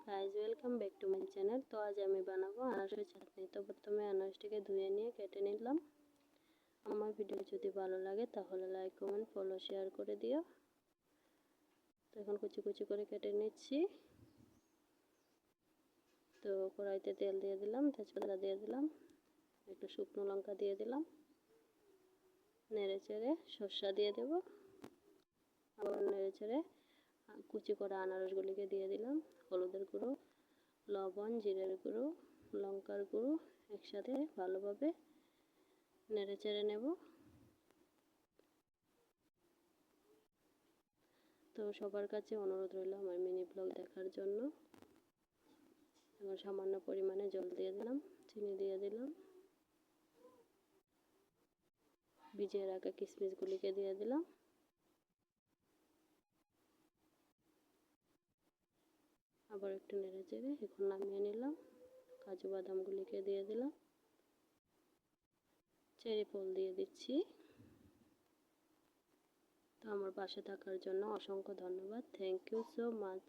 Guys, welcome back to my channel. তো আজ আমি বানাবো আনারসের চাটনি। তো প্রথমে আনারসটিকে ধুয়ে নিয়ে কেটে নিলাম। আমার ভিডিও যদি ভালো লাগে তাহলে লাইক, কমেন্ট, ফলো, শেয়ার করে দিও। তো এখন কুচি কুচি করে কেটে নিচ্ছি। তো কড়াইতে তেল দিয়ে দিলাম, তেজপাতা দিয়ে দিলাম, একটু শুকনো লঙ্কা দিয়ে দিলাম, নেড়ে চেড়ে সর্ষা দিয়ে দেব, আবার নেড়ে চেড়ে কুচি করা আনারসগুলিকে দিয়ে দিলাম। হলুদের গুঁড়ো, লবণ, জিরের গুঁড়ো, লঙ্কার গুঁড়ো একসাথে ভালোভাবে নেড়ে চেড়ে নেব। তো সবার কাছে অনুরোধ রইল আমার মিনি ব্লগ দেখার জন্য। এখন সামান্য পরিমাণে জল দিয়ে দিলাম, চিনি দিয়ে দিলাম, ভিজিয়ে রাখা কিশমিশগুলিকে দিয়ে দিলাম, আবার একটু নেড়ে চেড়ে এখন নামিয়ে নিলাম। কাজু বাদামগুলিকে দিয়ে দিলাম, চেরি ফল দিয়ে দিচ্ছি। তো আমার পাশে থাকার জন্য অসংখ্য ধন্যবাদ। Thank you so much.